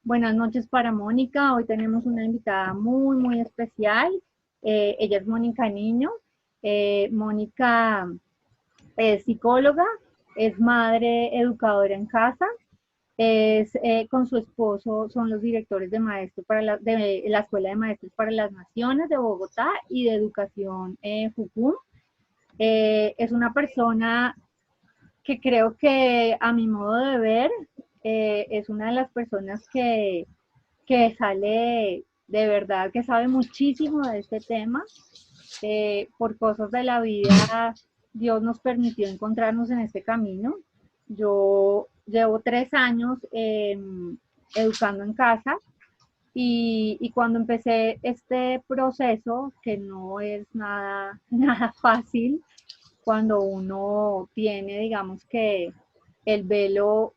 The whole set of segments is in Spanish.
Buenas noches para Mónica. Hoy tenemos una invitada muy, muy especial. Ella es Mónica Niño. Mónica es psicóloga, es madre educadora en casa, con su esposo, son los directores de maestros de la Escuela de Maestros para las Naciones de Bogotá y de Educación FUCUM. Es una persona que creo que a mi modo de ver es una de las personas que sale de verdad, que sabe muchísimo de este tema. Por cosas de la vida, Dios nos permitió encontrarnos en este camino. Yo llevo 3 años educando en casa y cuando empecé este proceso, que no es nada, nada fácil, cuando uno tiene, digamos que el velo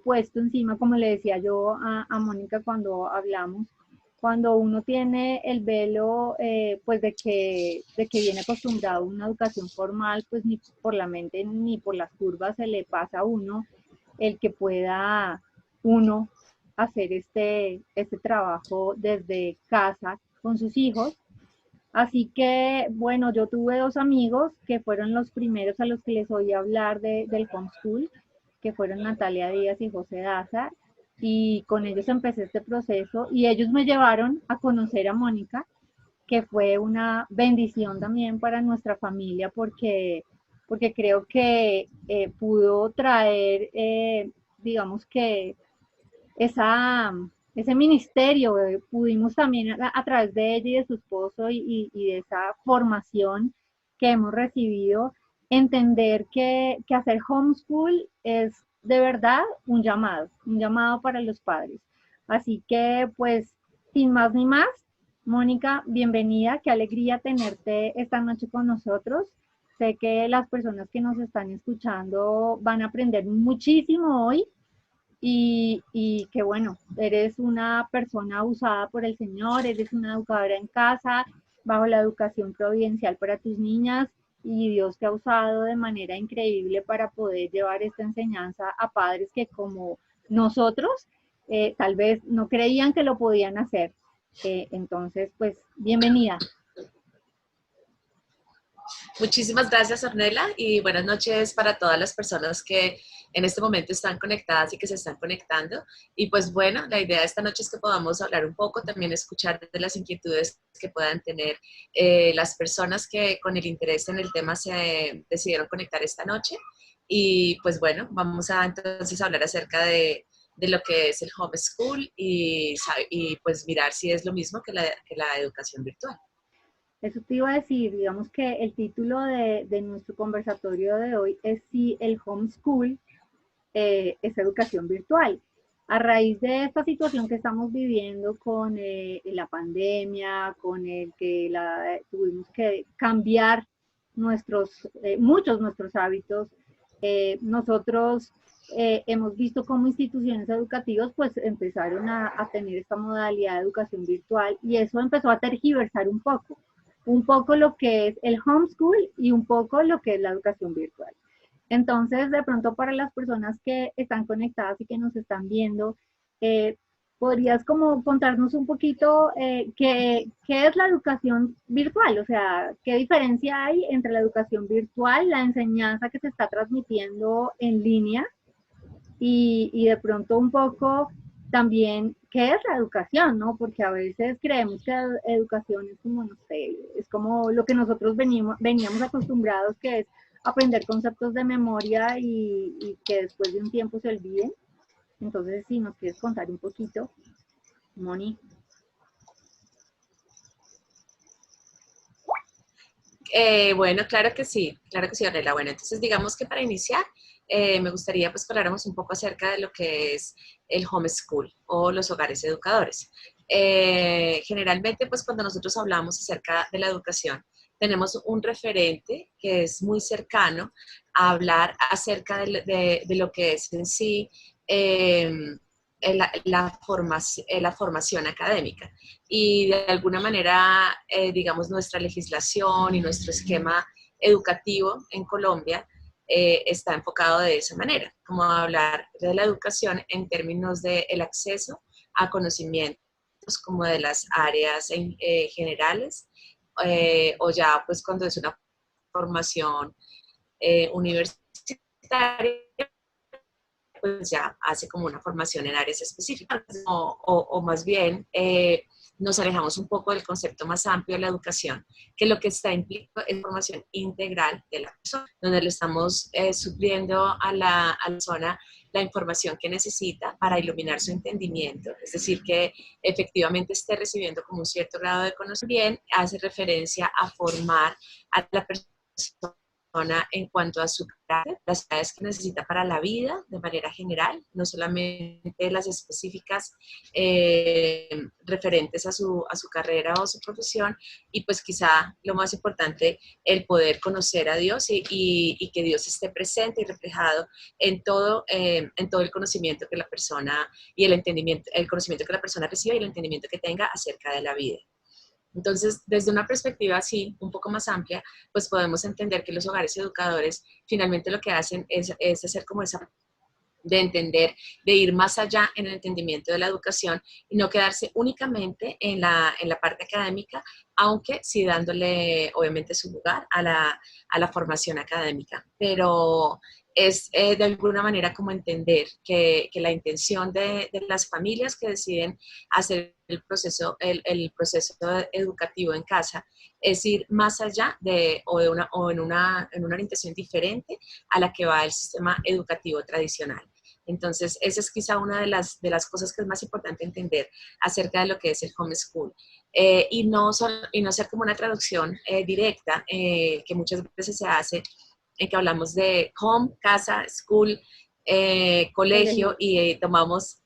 puesto encima, como le decía yo a Mónica cuando hablamos, cuando uno tiene el velo, pues de que viene acostumbrado a una educación formal, pues ni por la mente ni por las curvas se le pasa a uno el que pueda uno hacer este trabajo desde casa con sus hijos. Así que, bueno, yo tuve dos amigos que fueron los primeros a los que les oí hablar del homeschool, que fueron Natalia Díaz y José Daza, y con ellos empecé este proceso y ellos me llevaron a conocer a Mónica, que fue una bendición también para nuestra familia porque creo que pudo traer, digamos que esa, ese ministerio, pudimos también a través de ella y de su esposo y de esa formación que hemos recibido, entender que hacer homeschool es de verdad un llamado para los padres. Así que pues, sin más ni más, Mónica, bienvenida, qué alegría tenerte esta noche con nosotros. Sé que las personas que nos están escuchando van a aprender muchísimo hoy y que bueno, eres una persona usada por el Señor, eres una educadora en casa, bajo la educación providencial para tus niñas, y Dios te ha usado de manera increíble para poder llevar esta enseñanza a padres que como nosotros, tal vez no creían que lo podían hacer. Entonces, pues, bienvenida. Muchísimas gracias, Ornella, y buenas noches para todas las personas que en este momento están conectadas y que se están conectando. Y pues bueno, la idea de esta noche es que podamos hablar un poco, también escuchar de las inquietudes que puedan tener las personas que con el interés en el tema se decidieron conectar esta noche. Y pues bueno, vamos a entonces hablar acerca de lo que es el homeschool y pues mirar si es lo mismo que la educación virtual. Eso te iba a decir, digamos que el título de nuestro conversatorio de hoy es si el homeschool es educación virtual. A raíz de esta situación que estamos viviendo con la pandemia, con el que tuvimos que cambiar muchos nuestros hábitos, nosotros hemos visto cómo instituciones educativas pues empezaron a tener esta modalidad de educación virtual y eso empezó a tergiversar un poco lo que es el homeschool y un poco lo que es la educación virtual. Entonces, de pronto para las personas que están conectadas y que nos están viendo, ¿podrías como contarnos un poquito qué es la educación virtual? O sea, ¿qué diferencia hay entre la educación virtual, la enseñanza que se está transmitiendo en línea y de pronto un poco también qué es la educación, ¿no? Porque a veces creemos que la educación es como, no sé, es como lo que nosotros veníamos acostumbrados, que es aprender conceptos de memoria y que después de un tiempo se olviden. Entonces, si nos quieres contar un poquito, Moni. Bueno, claro que sí, Ornella. Bueno, entonces digamos que para iniciar, me gustaría pues que habláramos un poco acerca de lo que es el homeschool o los hogares educadores. Generalmente, pues cuando nosotros hablamos acerca de la educación, tenemos un referente que es muy cercano a hablar acerca de lo que es en sí la formación académica. Y de alguna manera, digamos, nuestra legislación y nuestro esquema educativo en Colombia está enfocado de esa manera, como hablar de la educación en términos del acceso a conocimientos como de las áreas generales, o ya pues cuando es una formación universitaria, pues ya hace como una formación en áreas específicas, o más bien nos alejamos un poco del concepto más amplio de la educación, que lo que está implicado es formación integral de la persona, donde le estamos supliendo a la persona la información que necesita para iluminar su entendimiento, es decir, que efectivamente esté recibiendo como un cierto grado de conocimiento. Bien, hace referencia a formar a la persona en cuanto a su carácter, las habilidades que necesita para la vida de manera general, no solamente las específicas referentes a su carrera o su profesión, y pues quizá lo más importante, el poder conocer a Dios y que Dios esté presente y reflejado en todo el conocimiento que la persona y el entendimiento, el conocimiento que la persona reciba y el entendimiento que tenga acerca de la vida. Entonces, desde una perspectiva así, un poco más amplia, pues podemos entender que los hogares educadores finalmente lo que hacen es hacer como esa de entender, de ir más allá en el entendimiento de la educación y no quedarse únicamente en la parte académica, aunque sí dándole obviamente su lugar a la formación académica. Pero es de alguna manera como entender que la intención de las familias que deciden hacer el proceso educativo en casa es ir más allá o en una orientación diferente a la que va el sistema educativo tradicional. Entonces, esa es quizá una de las cosas que es más importante entender acerca de lo que es el homeschool. Y no ser como una traducción directa, que muchas veces se hace, en que hablamos de home, casa, school, colegio, y tomamos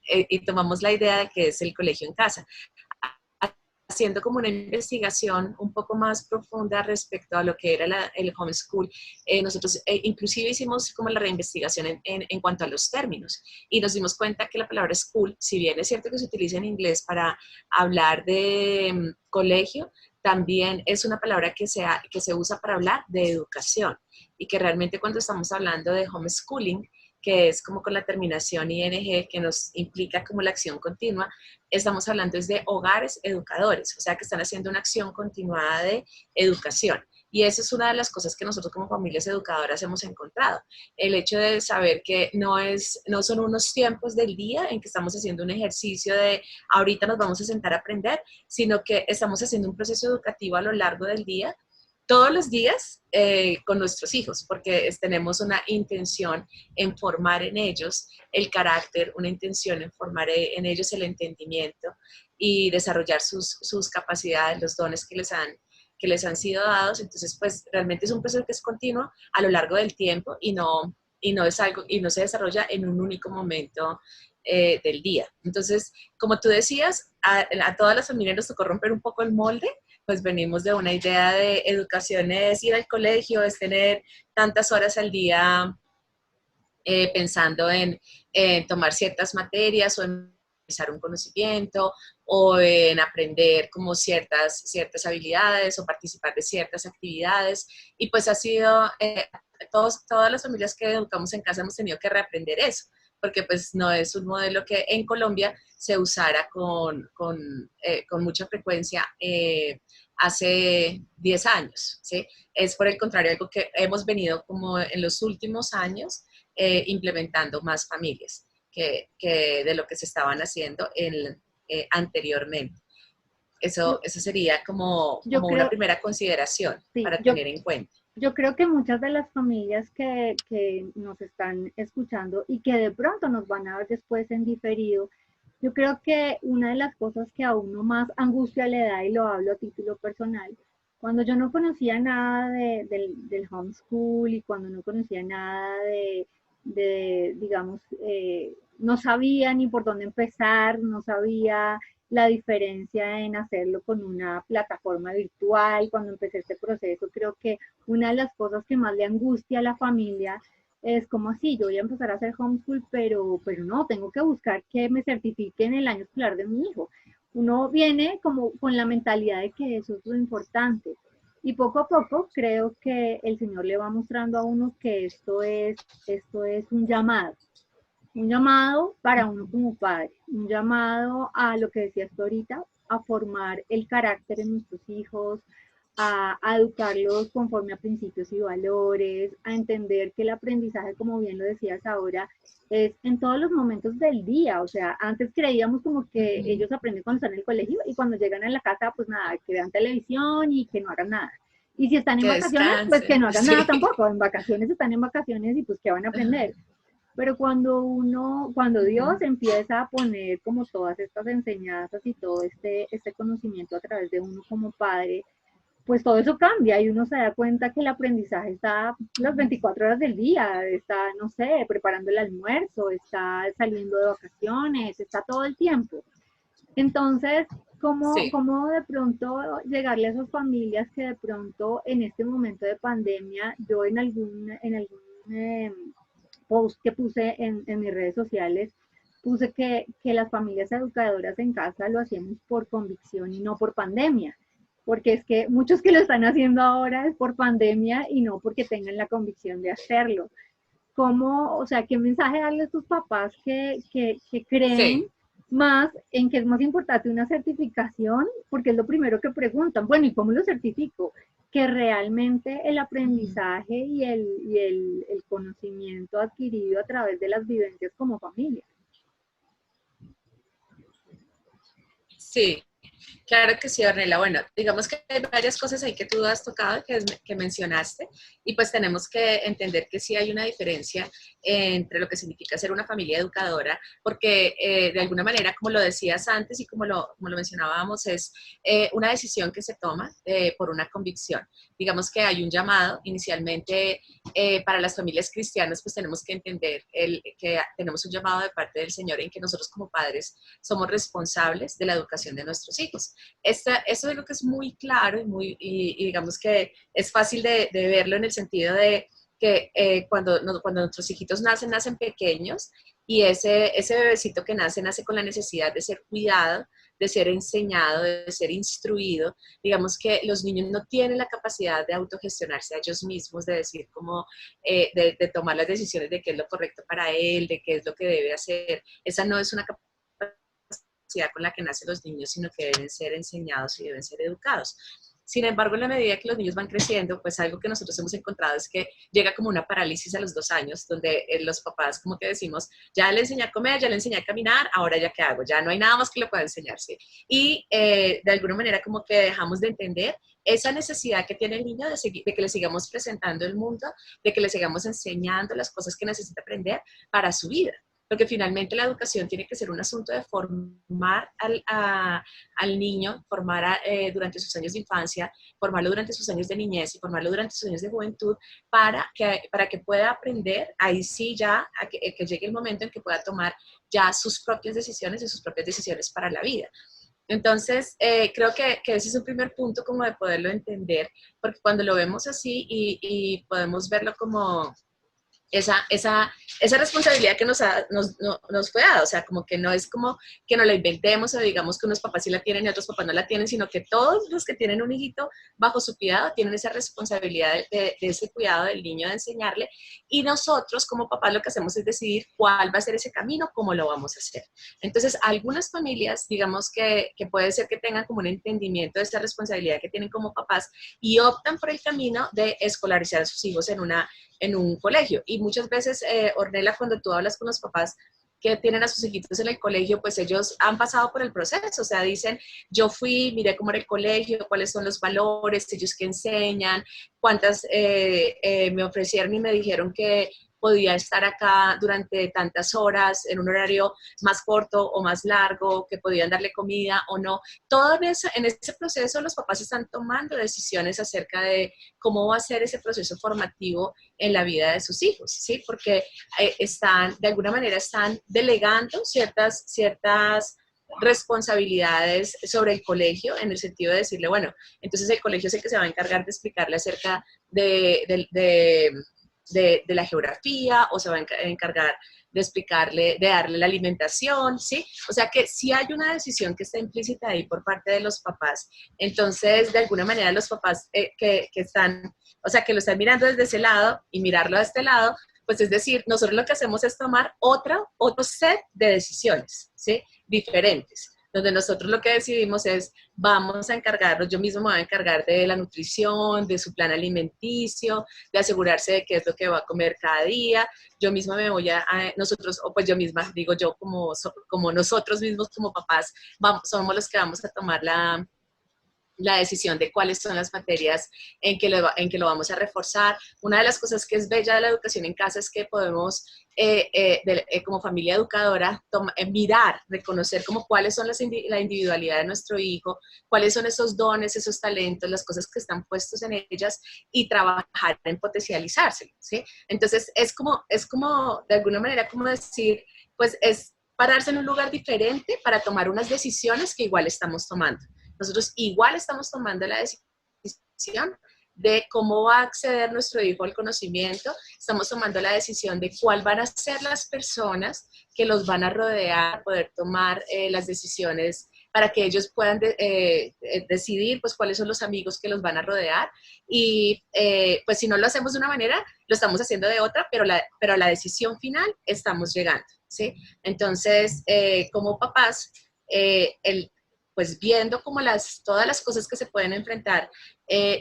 la idea de que es el colegio en casa, haciendo como una investigación un poco más profunda respecto a lo que era el homeschool. Nosotros inclusive hicimos como la reinvestigación en cuanto a los términos y nos dimos cuenta que la palabra school, si bien es cierto que se utiliza en inglés para hablar de colegio, también es una palabra que se usa para hablar de educación y que realmente cuando estamos hablando de homeschooling, que es como con la terminación ing, que nos implica como la acción continua, estamos hablando es de hogares educadores, o sea que están haciendo una acción continuada de educación. Y esa es una de las cosas que nosotros como familias educadoras hemos encontrado. El hecho de saber que no son unos tiempos del día en que estamos haciendo un ejercicio de ahorita nos vamos a sentar a aprender, sino que estamos haciendo un proceso educativo a lo largo del día, todos los días con nuestros hijos, porque tenemos una intención en formar en ellos el carácter, una intención en formar en ellos el entendimiento y desarrollar sus capacidades, los dones que les han sido dados. Entonces, pues realmente es un proceso que es continuo a lo largo del tiempo y no se desarrolla en un único momento del día. Entonces, como tú decías, a todas las familias nos tocó romper un poco el molde, pues venimos de una idea de educación es ir al colegio, es tener tantas horas al día pensando en tomar ciertas materias o en realizar un conocimiento o en aprender como ciertas habilidades o participar de ciertas actividades. Y pues ha sido, todas las familias que educamos en casa hemos tenido que reaprender eso, porque pues no es un modelo que en Colombia se usara con mucha frecuencia hace 10 años, ¿sí? Es por el contrario algo que hemos venido como en los últimos años implementando más familias que de lo que se estaban haciendo anteriormente. Eso sería como una primera consideración para tener en cuenta. Yo creo que muchas de las familias que nos están escuchando y que de pronto nos van a ver después en diferido, yo creo que una de las cosas que a uno más angustia le da, y lo hablo a título personal, cuando yo no conocía nada del homeschool y cuando no conocía nada digamos, no sabía ni por dónde empezar, no sabía la diferencia en hacerlo con una plataforma virtual. Cuando empecé este proceso, creo que una de las cosas que más le angustia a la familia es como así, yo voy a empezar a hacer homeschool, pero no, tengo que buscar que me certifiquen el año escolar de mi hijo. Uno viene como con la mentalidad de que eso es lo importante. Y poco a poco creo que el Señor le va mostrando a uno que esto es un llamado para uno como padre, un llamado a lo que decías tú ahorita, a formar el carácter en nuestros hijos, a educarlos conforme a principios y valores, a entender que el aprendizaje, como bien lo decías ahora, es en todos los momentos del día. O sea, antes creíamos como que ellos aprenden cuando están en el colegio y cuando llegan a la casa, pues nada, que vean televisión y que no hagan nada. Y si están en Que vacaciones, pues que descansen, no hagan sí. nada tampoco. En vacaciones están en vacaciones y pues que van a aprender. Pero cuando Dios empieza a poner como todas estas enseñanzas y todo este conocimiento a través de uno como padre, pues todo eso cambia y uno se da cuenta que el aprendizaje está las 24 horas del día, está, no sé, preparando el almuerzo, está saliendo de vacaciones, está todo el tiempo. Entonces, Sí. ¿cómo de pronto llegarle a esas familias que de pronto en este momento de pandemia, yo en algún post que puse en mis redes sociales, puse que las familias educadoras en casa lo hacíamos por convicción y no por pandemia, porque es que muchos que lo están haciendo ahora es por pandemia y no porque tengan la convicción de hacerlo. ¿Cómo, o sea, qué mensaje darle a tus papás que creen Sí. más en que es más importante una certificación? Porque es lo primero que preguntan. Bueno, ¿y cómo lo certifico? Que realmente el aprendizaje y el conocimiento adquirido a través de las vivencias como familia. Sí, claro que sí, Ornella. Bueno, digamos que hay varias cosas ahí que tú has tocado, que mencionaste, y pues tenemos que entender que sí hay una diferencia entre lo que significa ser una familia educadora, porque de alguna manera, como lo decías antes y como lo mencionábamos, es una decisión que se toma por una convicción. Digamos que hay un llamado inicialmente para las familias cristianas, pues tenemos que entender que tenemos un llamado de parte del Señor en que nosotros como padres somos responsables de la educación de nuestros hijos. Eso es algo que es muy claro y digamos que es fácil de verlo en el sentido de que cuando nuestros hijitos nacen pequeños y ese bebecito que nace con la necesidad de ser cuidado, de ser enseñado, de ser instruido. Digamos que los niños no tienen la capacidad de autogestionarse a ellos mismos, de decir cómo, de tomar las decisiones de qué es lo correcto para él, de qué es lo que debe hacer. Esa no es una capacidad con la que nacen los niños, sino que deben ser enseñados y deben ser educados. Sin embargo, en la medida que los niños van creciendo, pues algo que nosotros hemos encontrado es que llega como una parálisis a los 2 años, donde los papás como que decimos, ya le enseñé a comer, ya le enseñé a caminar, ahora ya qué hago, ya no hay nada más que le pueda enseñarse. Y de alguna manera como que dejamos de entender esa necesidad que tiene el niño de que le sigamos presentando el mundo, de que le sigamos enseñando las cosas que necesita aprender para su vida. Porque finalmente la educación tiene que ser un asunto de formar al niño, durante sus años de infancia, formarlo durante sus años de niñez y formarlo durante sus años de juventud para que pueda aprender, ahí sí ya, que llegue el momento en que pueda tomar ya sus propias decisiones y sus propias decisiones para la vida. Entonces, creo que ese es un primer punto como de poderlo entender, porque cuando lo vemos así y podemos verlo como esa responsabilidad que nos fue dada, o sea, como que no es como que nos la inventemos o digamos que unos papás sí la tienen y otros papás no la tienen, sino que todos los que tienen un hijito bajo su cuidado tienen esa responsabilidad de ese cuidado del niño, de enseñarle, y nosotros como papás lo que hacemos es decidir cuál va a ser ese camino, cómo lo vamos a hacer. Entonces, algunas familias, digamos que puede ser que tengan como un entendimiento de esta responsabilidad que tienen como papás y optan por el camino de escolarizar a sus hijos en un colegio. Y muchas veces, Ornella, cuando tú hablas con los papás que tienen a sus hijitos en el colegio, pues ellos han pasado por el proceso, o sea, dicen, yo fui, miré cómo era el colegio, cuáles son los valores, ellos que enseñan, cuántas me ofrecieron y me dijeron que podía estar acá durante tantas horas, en un horario más corto o más largo, que podían darle comida o no. Todo en ese proceso los papás están tomando decisiones acerca de cómo va a ser ese proceso formativo en la vida de sus hijos, ¿sí? Porque de alguna manera están delegando ciertas responsabilidades sobre el colegio, en el sentido de decirle, bueno, entonces el colegio es el que se va a encargar de explicarle acerca de la geografía, o se va a encargar de explicarle, de darle la alimentación, ¿sí? O sea que si hay una decisión que está implícita ahí por parte de los papás, entonces de alguna manera los papás que están, o sea, que lo están mirando desde ese lado y mirarlo de este lado, pues es decir, nosotros lo que hacemos es tomar otro set de decisiones, ¿sí? Diferentes, donde nosotros lo que decidimos es, vamos a encargarnos, yo mismo me voy a encargar de la nutrición, de su plan alimenticio, de asegurarse de qué es lo que va a comer cada día, yo misma me voy nosotros, o pues yo misma, digo yo, como nosotros mismos como papás, somos los que vamos a tomar la decisión de cuáles son las materias en que lo vamos a reforzar. Una de las cosas que es bella de la educación en casa es que podemos, como familia educadora, mirar, reconocer como cuáles son la individualidad de nuestro hijo, cuáles son esos dones, esos talentos, las cosas que están puestos en ellas y trabajar en potencializarse, ¿sí? Entonces, es como, de alguna manera, como decir, pues es pararse en un lugar diferente para tomar unas decisiones que igual estamos tomando. Nosotros igual estamos tomando la decisión de cómo va a acceder nuestro hijo al conocimiento, estamos tomando la decisión de cuál van a ser las personas que los van a rodear, poder tomar las decisiones para que ellos puedan decidir pues cuáles son los amigos que los van a rodear y pues si no lo hacemos de una manera, lo estamos haciendo de otra, pero a la decisión final estamos llegando, ¿sí? Entonces, como papás, pues viendo como todas las cosas que se pueden enfrentar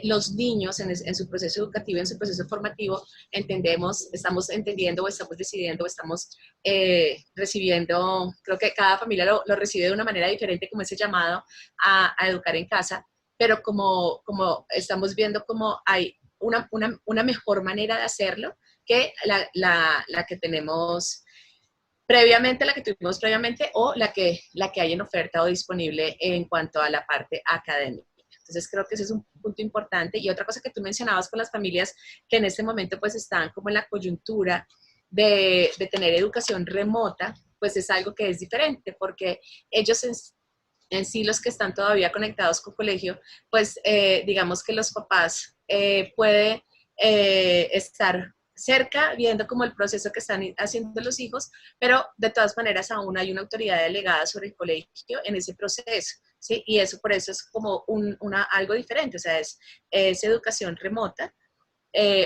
los niños en su proceso educativo, en su proceso formativo, estamos entendiendo o estamos decidiendo o estamos recibiendo, creo que cada familia lo recibe de una manera diferente como ese llamado a educar en casa, pero como estamos viendo como hay una mejor manera de hacerlo que la que tenemos previamente, la que tuvimos previamente o la que hay en oferta o disponible en cuanto a la parte académica. Entonces creo que ese es un punto importante. Y otra cosa que tú mencionabas con las familias que en este momento pues están como en la coyuntura de tener educación remota, pues es algo que es diferente porque ellos en sí los que están todavía conectados con colegio, pues digamos que los papás pueden estar cerca, viendo como el proceso que están haciendo los hijos, pero de todas maneras aún hay una autoridad delegada sobre el colegio en ese proceso, ¿sí? Y eso por eso es como algo diferente, o sea, es educación remota,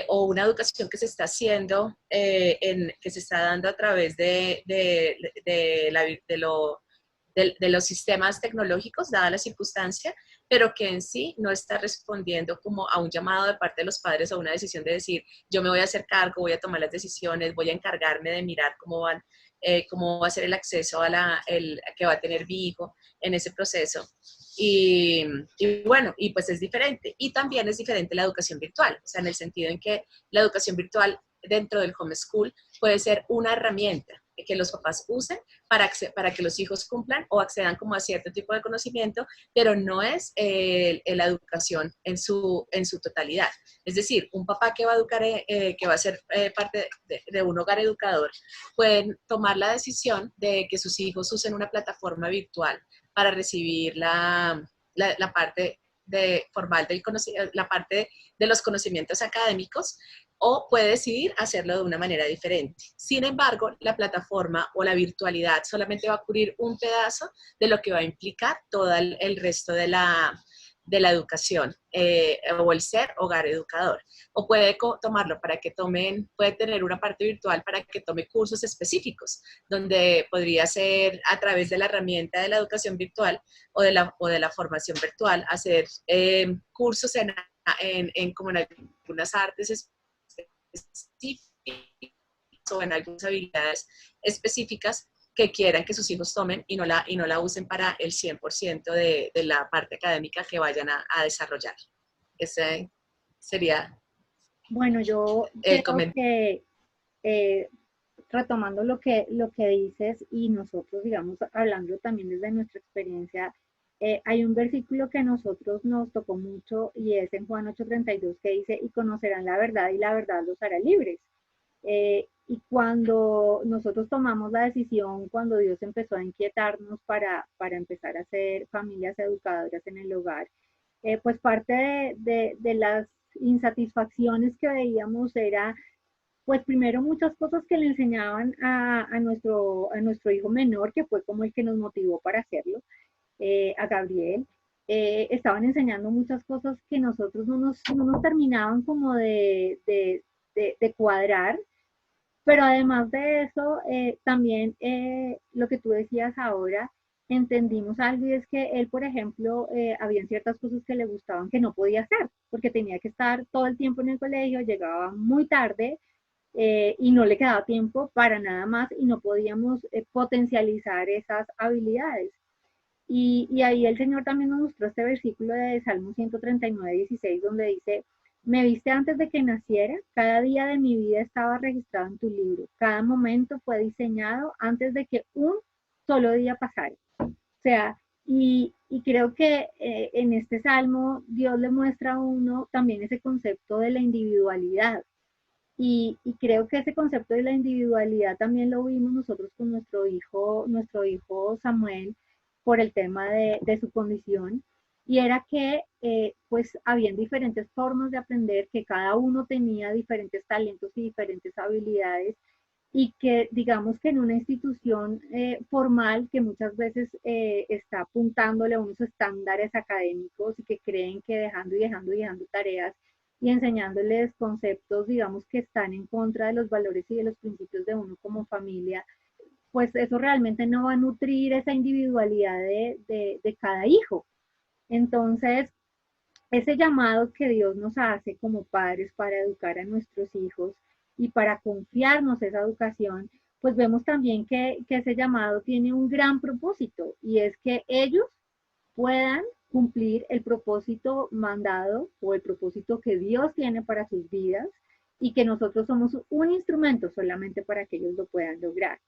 o una educación que se está haciendo, que se está dando a través de los sistemas tecnológicos, dada la circunstancia, pero que en sí no está respondiendo como a un llamado de parte de los padres o a una decisión de decir, yo me voy a hacer cargo, voy a tomar las decisiones, voy a encargarme de mirar cómo va a ser el acceso que va a tener mi hijo en ese proceso. Y bueno, y pues es diferente. Y también es diferente la educación virtual, o sea, en el sentido en que la educación virtual dentro del homeschool puede ser una herramienta que los papás usen para que los hijos cumplan o accedan como a cierto tipo de conocimiento, pero no es la educación en su totalidad. Es decir, un papá que va a educar, que va a ser parte de un hogar educador, pueden tomar la decisión de que sus hijos usen una plataforma virtual para recibir la parte formal la parte de los conocimientos académicos, o puede decidir hacerlo de una manera diferente. Sin embargo, la plataforma o la virtualidad solamente va a cubrir un pedazo de lo que va a implicar todo el resto de la educación o el ser hogar educador. O puede tomarlo para que puede tener una parte virtual para que tome cursos específicos, donde podría ser a través de la herramienta de la educación virtual o de la formación virtual, hacer cursos como en algunas artes específicas o en algunas habilidades específicas que quieran que sus hijos tomen y no la usen para el 100% de la parte académica que vayan a desarrollar. Ese sería Bueno, yo el creo comentario. que retomando lo que dices y nosotros, digamos, hablando también desde nuestra experiencia, hay un versículo que a nosotros nos tocó mucho y es en Juan 8:32 que dice, y conocerán la verdad y la verdad los hará libres. Y cuando nosotros tomamos la decisión, cuando Dios empezó a inquietarnos para empezar a ser familias educadoras en el hogar, pues parte de las insatisfacciones que veíamos era pues primero muchas cosas que le enseñaban a nuestro hijo menor, que fue como el que nos motivó para hacerlo, a Gabriel. Estaban enseñando muchas cosas que nosotros no nos terminaban como de cuadrar, pero además de eso, también lo que tú decías ahora, entendimos algo y es que él, por ejemplo, habían ciertas cosas que le gustaban que no podía hacer, porque tenía que estar todo el tiempo en el colegio, llegaba muy tarde y no le quedaba tiempo para nada más y no podíamos potencializar esas habilidades. Y ahí el Señor también nos mostró este versículo de Salmo 139, 16, donde dice, me viste antes de que naciera, cada día de mi vida estaba registrado en tu libro, cada momento fue diseñado antes de que un solo día pasara. O sea, y creo que en este salmo Dios le muestra a uno también ese concepto de la individualidad. Y creo que ese concepto de la individualidad también lo vimos nosotros con nuestro hijo Samuel, por el tema de su condición, y era que pues habían diferentes formas de aprender, que cada uno tenía diferentes talentos y diferentes habilidades, y que digamos que en una institución formal que muchas veces está apuntándole a unos estándares académicos y que creen que dejando tareas y enseñándoles conceptos, digamos, que están en contra de los valores y de los principios de uno como familia, pues eso realmente no va a nutrir esa individualidad de cada hijo. Entonces, ese llamado que Dios nos hace como padres para educar a nuestros hijos y para confiarnos esa educación, pues vemos también que ese llamado tiene un gran propósito y es que ellos puedan cumplir el propósito mandado o el propósito que Dios tiene para sus vidas y que nosotros somos un instrumento solamente para que ellos lo puedan lograr.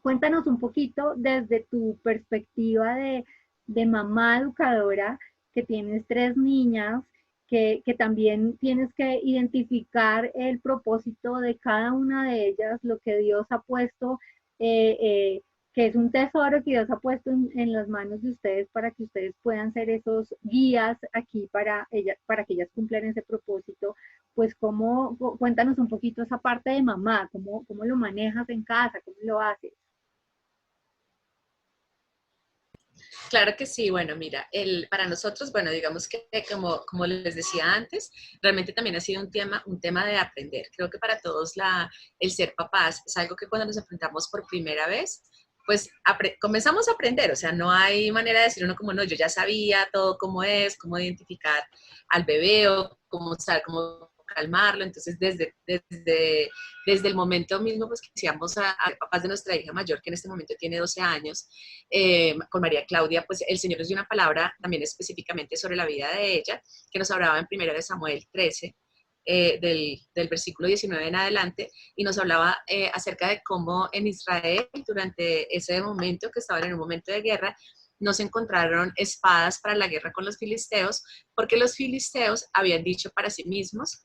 Cuéntanos un poquito desde tu perspectiva de mamá educadora, que tienes tres niñas, que también tienes que identificar el propósito de cada una de ellas, lo que Dios ha puesto, eh, eh, que es un tesoro que Dios ha puesto en las manos de ustedes para que ustedes puedan ser esos guías aquí para que ellas cumplan ese propósito. Pues cuéntanos un poquito esa parte de mamá, cómo lo manejas en casa, cómo lo haces. Claro que sí, bueno, mira, para nosotros, bueno, digamos que como les decía antes, realmente también ha sido un tema de aprender. Creo que para todos el ser papás es algo que cuando nos enfrentamos por primera vez, pues comenzamos a aprender, o sea, no hay manera de decir uno como, no, yo ya sabía todo cómo es, cómo identificar al bebé o cómo calmarlo, entonces desde el momento mismo pues que iniciamos a papás de nuestra hija mayor, que en este momento tiene 12 años, con María Claudia, pues el Señor nos dio una palabra también específicamente sobre la vida de ella, que nos hablaba en 1 de Samuel 13, del versículo 19 en adelante, y nos hablaba acerca de cómo en Israel, durante ese momento, que estaban en un momento de guerra, no se encontraron espadas para la guerra con los filisteos, porque los filisteos habían dicho para sí mismos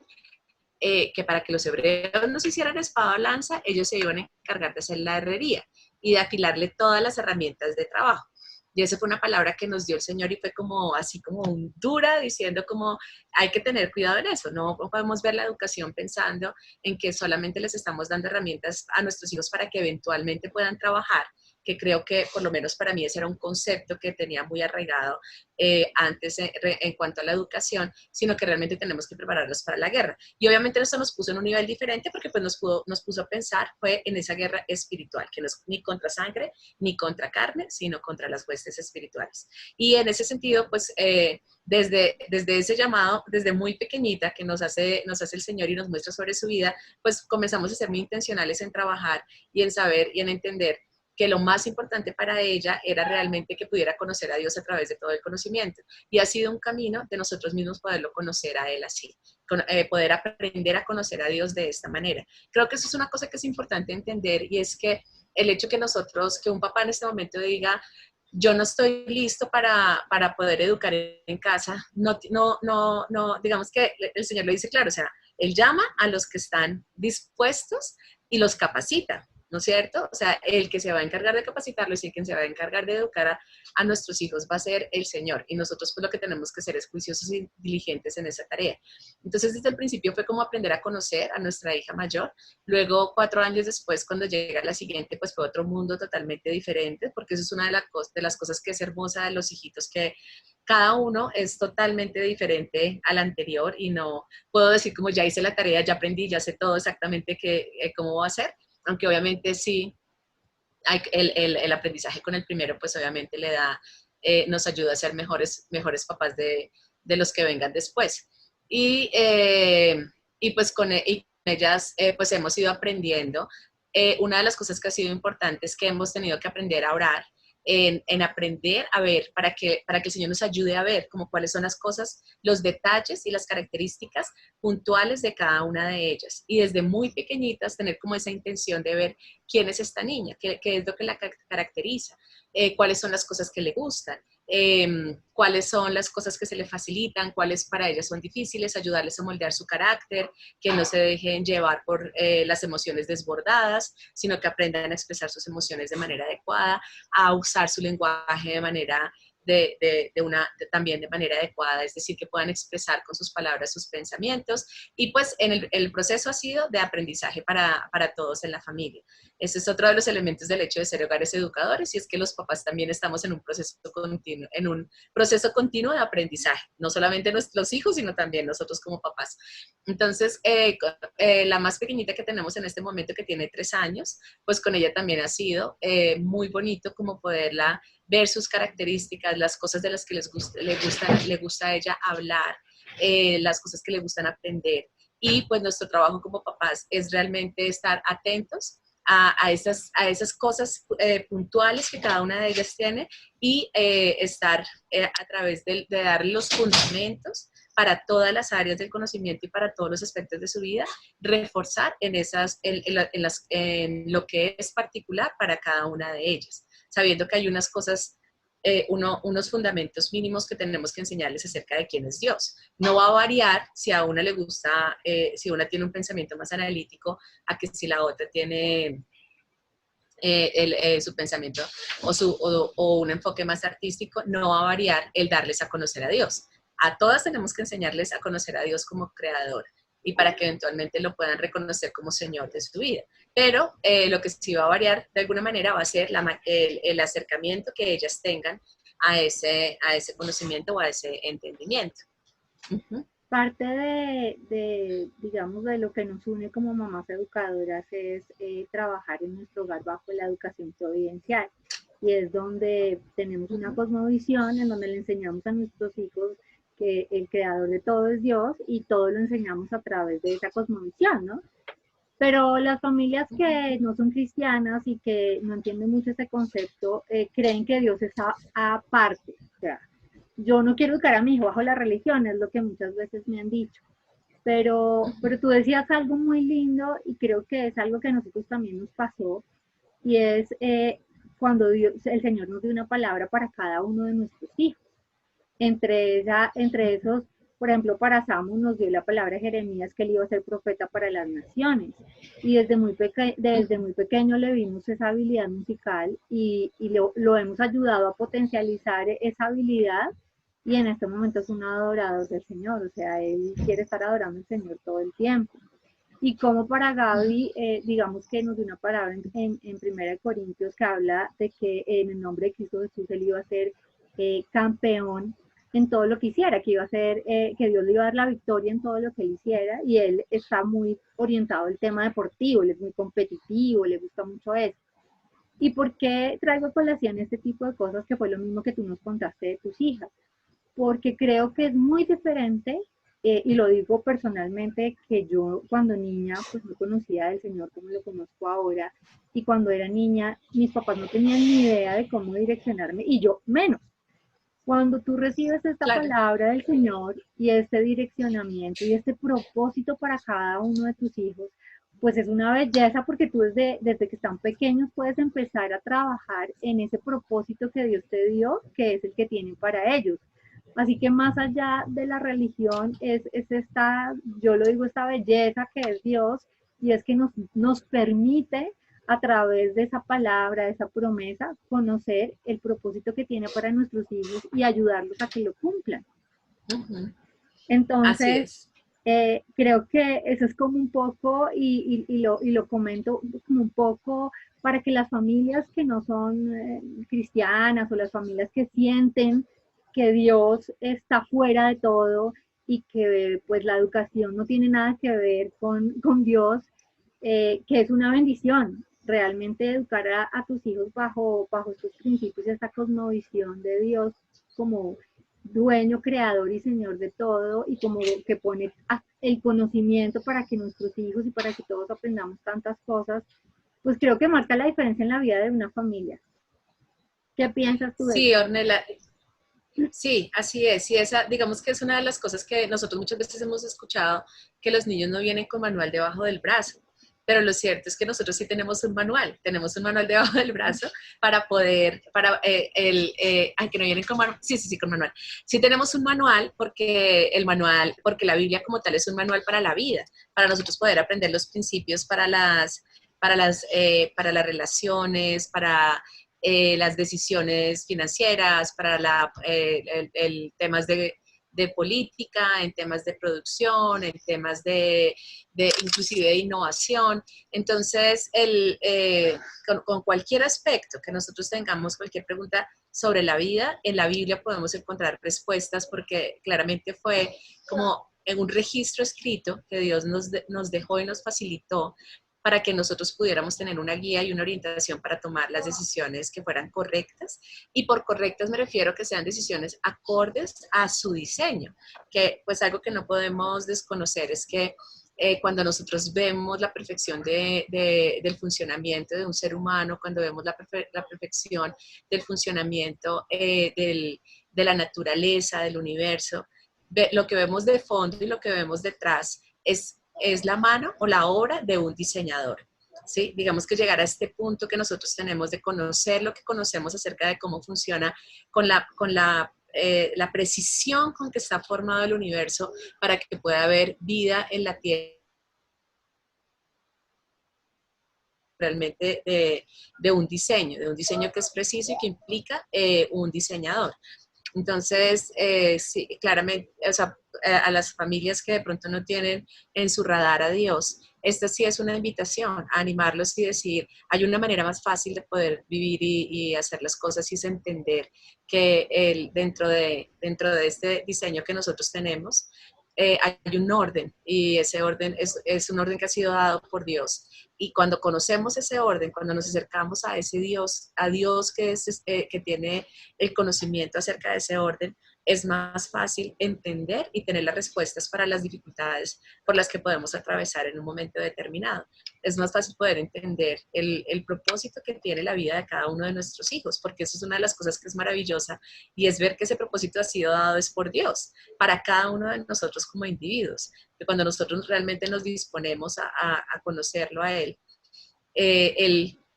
que para que los hebreos no se hicieran espada o lanza, ellos se iban a encargar de hacer la herrería y de afilarle todas las herramientas de trabajo. Y esa fue una palabra que nos dio el Señor y fue como así como un dura, diciendo como hay que tener cuidado en eso. No podemos ver la educación pensando en que solamente les estamos dando herramientas a nuestros hijos para que eventualmente puedan trabajar, que creo que por lo menos para mí ese era un concepto que tenía muy arraigado antes en cuanto a la educación, sino que realmente tenemos que prepararlos para la guerra. Y obviamente eso nos puso en un nivel diferente porque pues nos puso a pensar fue en esa guerra espiritual, que no es ni contra sangre ni contra carne, sino contra las huestes espirituales. Y en ese sentido, pues desde ese llamado, desde muy pequeñita que nos hace el Señor y nos muestra sobre su vida, pues comenzamos a ser muy intencionales en trabajar y en saber y en entender que lo más importante para ella era realmente que pudiera conocer a Dios a través de todo el conocimiento. Y ha sido un camino de nosotros mismos poderlo conocer a Él así, poder aprender a conocer a Dios de esta manera. Creo que eso es una cosa que es importante entender y es que el hecho que un papá en este momento diga, yo no estoy listo para poder educar en casa, digamos que el Señor lo dice claro, o sea, Él llama a los que están dispuestos y los capacita. ¿no es cierto? O sea, el que se va a encargar de capacitarlos y el que se va a encargar de educar a nuestros hijos va a ser el Señor. Y nosotros pues lo que tenemos que ser es juiciosos y diligentes en esa tarea. Entonces, desde el principio fue como aprender a conocer a nuestra hija mayor. Luego, 4 años después, cuando llega la siguiente, pues fue otro mundo totalmente diferente, porque eso es una de las cosas que es hermosa de los hijitos, que cada uno es totalmente diferente al anterior y no puedo decir como ya hice la tarea, ya aprendí, ya sé todo exactamente cómo va a ser, aunque obviamente sí, el aprendizaje con el primero pues obviamente nos ayuda a ser mejores papás de los que vengan después. Y pues con ellas pues hemos ido aprendiendo. Una de las cosas que ha sido importante es que hemos tenido que aprender a orar, en aprender a ver, para que el Señor nos ayude a ver como cuáles son las cosas, los detalles y las características puntuales de cada una de ellas. Y desde muy pequeñitas tener como esa intención de ver quién es esta niña, qué es lo que la caracteriza, cuáles son las cosas que le gustan, cuáles son las cosas que se le facilitan, cuáles para ellas son difíciles, ayudarles a moldear su carácter, que no se dejen llevar por las emociones desbordadas, sino que aprendan a expresar sus emociones de manera adecuada, a usar su lenguaje de manera también de manera adecuada, es decir, que puedan expresar con sus palabras sus pensamientos. Y pues el proceso ha sido de aprendizaje para todos en la familia. Ese es otro de los elementos del hecho de ser hogares educadores, y es que los papás también estamos en un proceso continuo de aprendizaje, no solamente nuestros hijos, sino también nosotros como papás. Entonces, la más pequeñita que tenemos en este momento, que tiene 3 años, pues con ella también ha sido muy bonito como poderla ver sus características, las cosas de las que le gusta a ella hablar, las cosas que le gustan aprender. Y pues nuestro trabajo como papás es realmente estar atentos a esas cosas puntuales que cada una de ellas tiene, y estar a través de darle los fundamentos para todas las áreas del conocimiento y para todos los aspectos de su vida, reforzar en lo que es particular para cada una de ellas, sabiendo que hay unas cosas, unos fundamentos mínimos que tenemos que enseñarles acerca de quién es Dios. No va a variar si a una le gusta, si una tiene un pensamiento más analítico, a que si la otra tiene su pensamiento o un enfoque más artístico. No va a variar el darles a conocer a Dios. A todas tenemos que enseñarles a conocer a Dios como creador, y para que eventualmente lo puedan reconocer como Señor de su vida. Pero lo que sí va a variar de alguna manera va a ser el acercamiento que ellas tengan a ese conocimiento o a ese entendimiento. Uh-huh. Parte digamos, de lo que nos une como mamás educadoras es trabajar en nuestro hogar bajo la educación providencial. Y es donde tenemos una cosmovisión en donde le enseñamos a nuestros hijos que el creador de todo es Dios, y todo lo enseñamos a través de esa cosmovisión, ¿no? Pero las familias que no son cristianas y que no entienden mucho ese concepto, creen que Dios es aparte. O sea, yo no quiero educar a mi hijo bajo la religión, es lo que muchas veces me han dicho. Pero tú decías algo muy lindo, y creo que es algo que a nosotros también nos pasó, y es cuando el Señor nos dio una palabra para cada uno de nuestros hijos. Entre esos, por ejemplo, para Samu nos dio la palabra de Jeremías, que él iba a ser profeta para las naciones. Y desde muy pequeño le vimos esa habilidad musical, y lo hemos ayudado a potencializar esa habilidad. Y en este momento es un adorador del Señor, o sea, él quiere estar adorando al Señor todo el tiempo. Y como para Gaby, digamos que nos dio una palabra en 1 Corintios, que habla de que en el nombre de Cristo Jesús él iba a ser campeón en todo lo que hiciera, que iba a ser, que Dios le iba a dar la victoria en todo lo que él hiciera, y él está muy orientado al tema deportivo, él es muy competitivo, le gusta mucho eso. ¿Y por qué traigo a colación este tipo de cosas, que fue lo mismo que tú nos contaste de tus hijas? Porque creo que es muy diferente, y lo digo personalmente, que yo cuando niña pues no conocía del Señor como lo conozco ahora, y cuando era niña mis papás no tenían ni idea de cómo direccionarme, y yo menos. Cuando tú recibes esta palabra del Señor y este direccionamiento y este propósito para cada uno de tus hijos, pues es una belleza, porque tú desde que están pequeños puedes empezar a trabajar en ese propósito que Dios te dio, que es el que tienen para ellos. Así que más allá de la religión es esta, yo lo digo, esta belleza que es Dios, y es que nos permite a través de esa palabra, de esa promesa, conocer el propósito que tiene para nuestros hijos y ayudarlos a que lo cumplan. Ujú. Así Entonces, es. creo que eso es como un poco, y lo comento como un poco para que las familias que no son cristianas o las familias que sienten que Dios está fuera de todo y que pues la educación no tiene nada que ver con Dios, que es una bendición. Realmente educar a tus hijos bajo estos principios y esta cosmovisión de Dios como dueño, creador y señor de todo, y como que pone el conocimiento para que nuestros hijos y para que todos aprendamos tantas cosas, pues creo que marca la diferencia en la vida de una familia. ¿Qué piensas tú de eso? Sí, Ornella, sí, así es. Y esa, digamos que es una de las cosas que nosotros muchas veces hemos escuchado, que los niños no vienen con manual debajo del brazo. Pero lo cierto es que nosotros sí tenemos un manual debajo del brazo para poder, ay, que no vienen con manual, sí, sí, sí, con manual. Sí tenemos un manual porque la Biblia como tal es un manual para la vida, para nosotros poder aprender los principios para las relaciones, para las decisiones financieras, para temas de política, en temas de producción, en temas de inclusive de innovación. Entonces, con cualquier aspecto que nosotros tengamos, cualquier pregunta sobre la vida, en la Biblia podemos encontrar respuestas porque claramente fue como en un registro escrito que Dios nos dejó y nos facilitó para que nosotros pudiéramos tener una guía y una orientación para tomar las decisiones que fueran correctas. Y por correctas me refiero a que sean decisiones acordes a su diseño, que pues algo que no podemos desconocer es que cuando nosotros vemos la perfección del funcionamiento de un ser humano, cuando vemos la perfección del funcionamiento de la naturaleza, del universo, lo que vemos de fondo y lo que vemos detrás es la mano o la obra de un diseñador. ¿Sí? Digamos que llegar a este punto que nosotros tenemos de conocer lo que conocemos acerca de cómo funciona la precisión con que está formado el universo para que pueda haber vida en la Tierra realmente de un diseño que es preciso y que implica un diseñador. Entonces, sí, claramente, o sea, a las familias que de pronto no tienen en su radar a Dios, esta sí es una invitación a animarlos y decir, hay una manera más fácil de poder vivir y hacer las cosas y es entender que dentro de este diseño que nosotros tenemos, hay un orden y ese orden es un orden que ha sido dado por Dios. Y cuando conocemos ese orden, cuando nos acercamos a ese Dios, a Dios que tiene el conocimiento acerca de ese orden, es más fácil entender y tener las respuestas para las dificultades por las que podemos atravesar en un momento determinado. Es más fácil poder entender el propósito que tiene la vida de cada uno de nuestros hijos, porque eso es una de las cosas que es maravillosa y es ver que ese propósito ha sido dado es por Dios, para cada uno de nosotros como individuos. Que cuando nosotros realmente nos disponemos a conocerlo a Él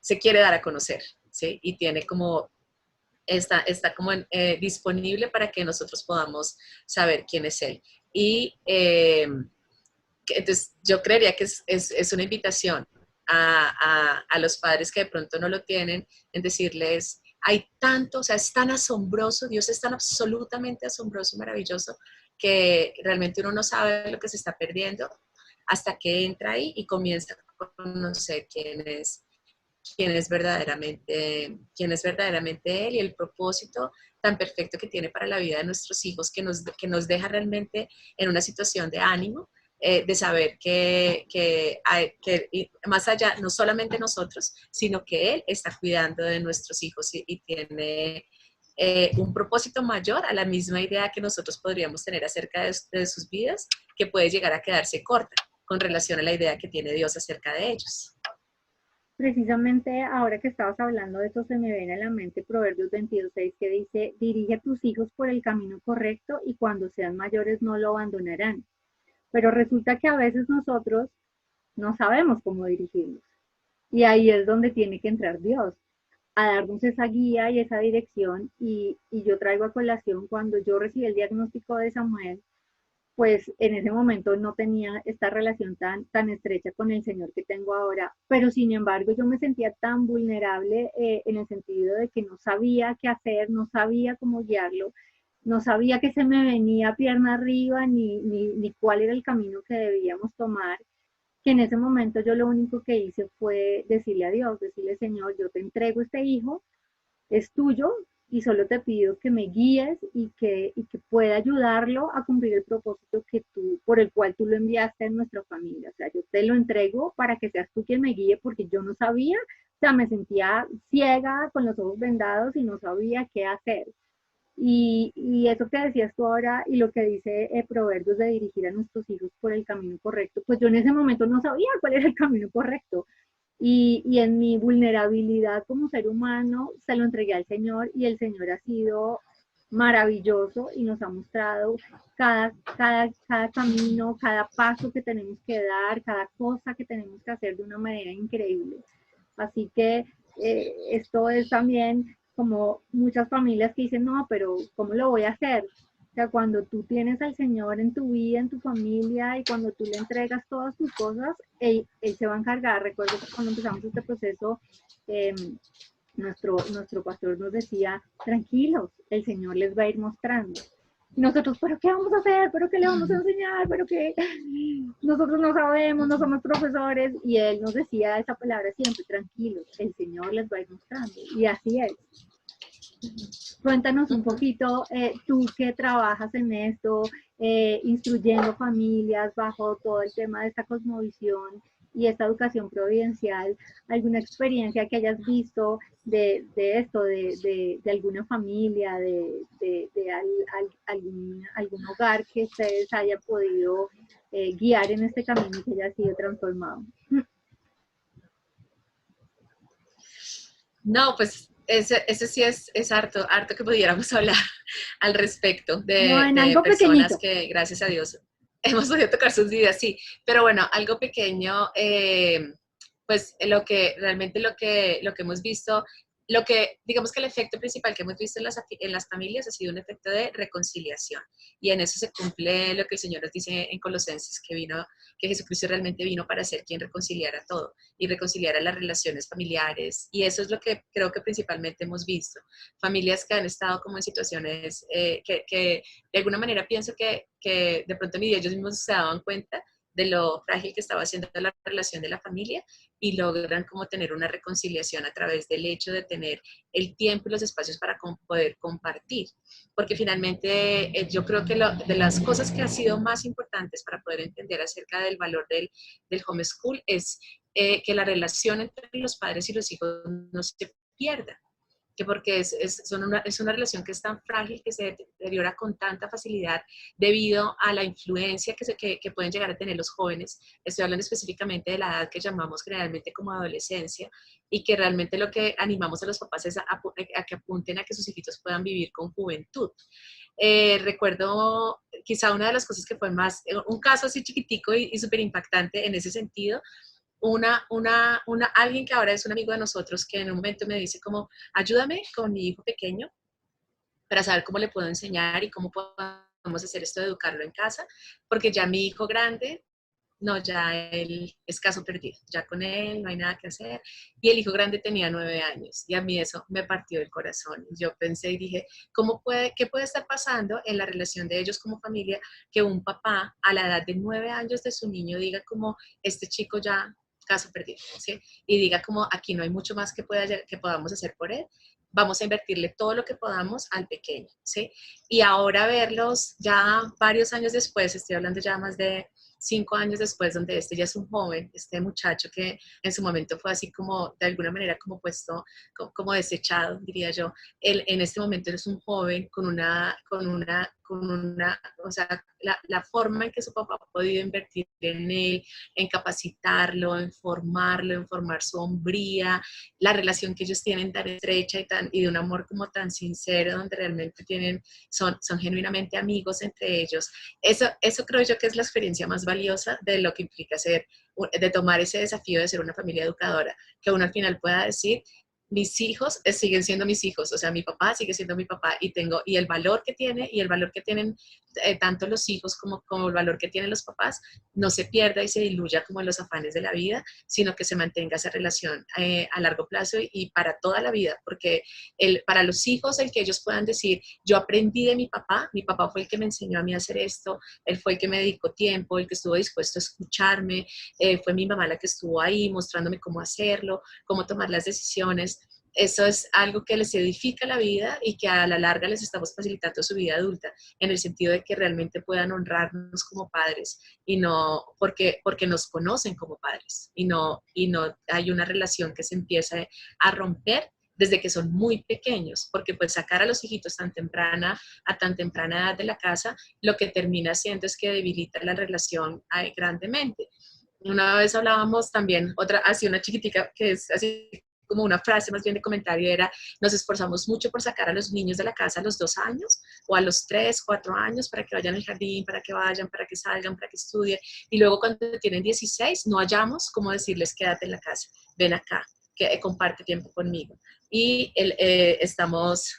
se quiere dar a conocer, ¿sí? Y tiene como está como disponible para que nosotros podamos saber quién es Él. Y entonces yo creería que es una invitación a los padres que de pronto no lo tienen, en decirles, hay tanto, o sea, es tan asombroso, Dios es tan absolutamente asombroso y maravilloso que realmente uno no sabe lo que se está perdiendo hasta que entra ahí y comienza a conocer quién es verdaderamente Él y el propósito tan perfecto que tiene para la vida de nuestros hijos, que nos deja realmente en una situación de ánimo, de saber que más allá, no solamente nosotros, sino que Él está cuidando de nuestros hijos y tiene un propósito mayor a la misma idea que nosotros podríamos tener acerca de sus vidas, que puede llegar a quedarse corta con relación a la idea que tiene Dios acerca de ellos. Precisamente ahora que estabas hablando de eso, se me viene a la mente Proverbios 22:6 que dice, dirige a tus hijos por el camino correcto y cuando sean mayores no lo abandonarán. Pero resulta que a veces nosotros no sabemos cómo dirigirlos. Y ahí es donde tiene que entrar Dios, a darnos esa guía y esa dirección. Y yo traigo a colación cuando yo recibí el diagnóstico de Samuel, pues en ese momento no tenía esta relación tan estrecha con el Señor que tengo ahora, pero sin embargo yo me sentía tan vulnerable en el sentido de que no sabía qué hacer, no sabía cómo guiarlo, no sabía que se me venía pierna arriba ni cuál era el camino que debíamos tomar, que en ese momento yo lo único que hice fue decirle a Dios, decirle, Señor, yo te entrego este hijo, es tuyo y solo te pido que me guíes y que pueda ayudarlo a cumplir el propósito que tú, por el cual tú lo enviaste en nuestra familia. O sea, yo te lo entrego para que seas tú quien me guíe porque yo no sabía, o sea, me sentía ciega con los ojos vendados y no sabía qué hacer. Y eso que decías tú ahora y lo que dice Proverbios de dirigir a nuestros hijos por el camino correcto, pues yo en ese momento no sabía cuál era el camino correcto. Y en mi vulnerabilidad como ser humano se lo entregué al Señor y el Señor ha sido maravilloso y nos ha mostrado cada camino, cada paso que tenemos que dar, cada cosa que tenemos que hacer de una manera increíble. Así que esto es también como muchas familias que dicen, no, pero ¿cómo lo voy a hacer? O sea, cuando tú tienes al Señor en tu vida, en tu familia, y cuando tú le entregas todas tus cosas, Él se va a encargar. Recuerdo que cuando empezamos este proceso, eh, nuestro pastor nos decía, tranquilos, el Señor les va a ir mostrando. Y nosotros, ¿pero qué vamos a hacer? ¿Pero qué le vamos a enseñar? ¿Pero qué? Nosotros no sabemos, no somos profesores. Y Él nos decía esa palabra siempre, tranquilos, el Señor les va a ir mostrando. Y así es. Cuéntanos un poquito, tú que trabajas en esto, instruyendo familias bajo todo el tema de esta cosmovisión y esta educación providencial, alguna experiencia que hayas visto de esto, de alguna familia, algún hogar que ustedes hayan podido guiar en este camino y que haya sido transformado. No, pues ese sí es harto, harto que pudiéramos hablar al respecto No, en de algo personas pequeñito. que, gracias a Dios, hemos podido tocar sus vidas, sí. Pero bueno, algo pequeño, pues realmente lo que hemos visto, digamos que el efecto principal que hemos visto en las familias ha sido un efecto de reconciliación. Y en eso se cumple lo que el Señor nos dice en Colosenses, que Jesucristo realmente vino para ser quien reconciliara todo y reconciliara las relaciones familiares. Y eso es lo que creo que principalmente hemos visto. Familias que han estado como en situaciones que de alguna manera pienso que de pronto ni ellos mismos se daban cuenta de lo frágil que estaba haciendo la relación de la familia y logran como tener una reconciliación a través del hecho de tener el tiempo y los espacios para poder compartir. Porque finalmente yo creo que de las cosas que han sido más importantes para poder entender acerca del valor del homeschool es que la relación entre los padres y los hijos no se pierda, que porque es una relación que es tan frágil, que se deteriora con tanta facilidad debido a la influencia que pueden llegar a tener los jóvenes. Estoy hablando específicamente de la edad que llamamos generalmente como adolescencia, y que realmente lo que animamos a los papás es a que apunten a que sus hijitos puedan vivir con juventud. Recuerdo quizá una de las cosas que fue más, un caso así chiquitico y súper impactante en ese sentido, alguien que ahora es un amigo de nosotros, que en un momento me dice como, ayúdame con mi hijo pequeño para saber cómo le puedo enseñar y cómo podemos hacer esto de educarlo en casa, porque ya mi hijo grande, no, ya él es caso perdido, ya con él no hay nada que hacer. Y el hijo grande tenía 9 años y a mí eso me partió el corazón. Yo pensé y dije, ¿qué puede estar pasando en la relación de ellos como familia que un papá a la edad de 9 años de su niño diga como, este chico ya caso perdido, ¿sí? Y diga como, aquí no hay mucho más que podamos hacer por él, vamos a invertirle todo lo que podamos al pequeño, ¿sí? Y ahora verlos ya varios años después, estoy hablando ya más de 5 años después, donde este ya es un joven, este muchacho que en su momento fue así como, de alguna manera, como puesto, como desechado, diría yo. Él en este momento es un joven o sea, la forma en que su papá ha podido invertir en él, en capacitarlo, en formarlo, en formar su hombría, la relación que ellos tienen tan estrecha y de un amor como tan sincero, donde realmente son genuinamente amigos entre ellos. Eso creo yo que es la experiencia más valiosa de lo que implica de tomar ese desafío de ser una familia educadora, que uno al final pueda decir, mis hijos siguen siendo mis hijos, o sea, mi papá sigue siendo mi papá y el valor que tiene y el valor que tienen tanto los hijos como el valor que tienen los papás no se pierda y se diluya como en los afanes de la vida, sino que se mantenga esa relación a largo plazo y para toda la vida, porque para los hijos el que ellos puedan decir, yo aprendí de mi papá fue el que me enseñó a mí a hacer esto, él fue el que me dedicó tiempo, el que estuvo dispuesto a escucharme, fue mi mamá la que estuvo ahí mostrándome cómo hacerlo, cómo tomar las decisiones. Eso es algo que les edifica la vida y que a la larga les estamos facilitando su vida adulta, en el sentido de que realmente puedan honrarnos como padres y no porque nos conocen como padres y no hay una relación que se empiece a romper desde que son muy pequeños, porque pues sacar a los hijitos a tan temprana edad de la casa, lo que termina haciendo es que debilita la relación grandemente. Una vez hablábamos también, así una chiquitica que es así como una frase más bien de comentario era, nos esforzamos mucho por sacar a los niños de la casa a los 2 años o a los 3, 4 años para que vayan al jardín, para que vayan, para que salgan, para que estudien. Y luego cuando tienen 16 no hallamos cómo decirles quédate en la casa, ven acá, que comparte tiempo conmigo. Y estamos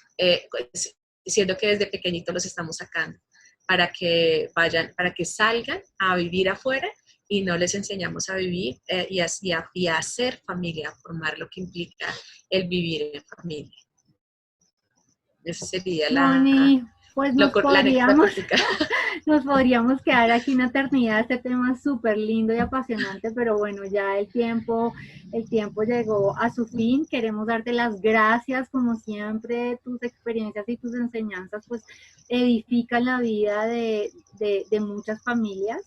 diciendo que desde pequeñitos los estamos sacando para que vayan, para que salgan a vivir afuera y no les enseñamos a vivir y a hacer familia, a formar lo que implica el vivir en familia. Esa sería Moni, pues la anécdota cortica. nos podríamos quedar aquí una eternidad. Este tema es súper lindo y apasionante, pero bueno, ya el tiempo llegó a su fin. Queremos darte las gracias, como siempre, tus experiencias y tus enseñanzas pues edifican la vida de muchas familias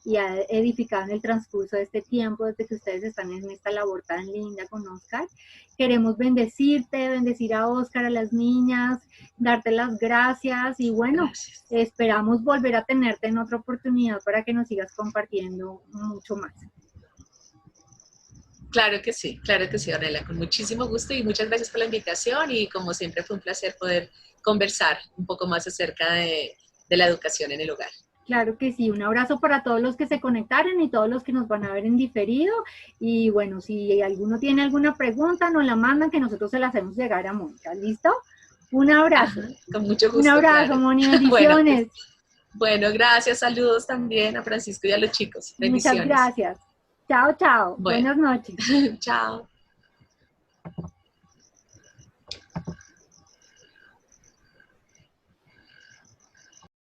y ha edificado en el transcurso de este tiempo, desde que ustedes están en esta labor tan linda con Oscar. Queremos bendecirte, bendecir a Oscar, a las niñas, darte las gracias y bueno, gracias. Esperamos volver a tenerte en otra oportunidad para que nos sigas compartiendo mucho más. Claro que sí, Ornella, con muchísimo gusto y muchas gracias por la invitación y como siempre fue un placer poder conversar un poco más acerca de la educación en el hogar. Claro que sí, un abrazo para todos los que se conectaron y todos los que nos van a ver en diferido. Y bueno, si alguno tiene alguna pregunta, nos la mandan que nosotros se la hacemos llegar a Mónica. ¿Listo? Un abrazo. Ajá, con mucho gusto. Un abrazo, claro. Moni, bendiciones. Bueno, gracias, saludos también a Francisco y a los chicos. Bendiciones. Muchas gracias. Chao, chao. Bueno. Buenas noches. Chao.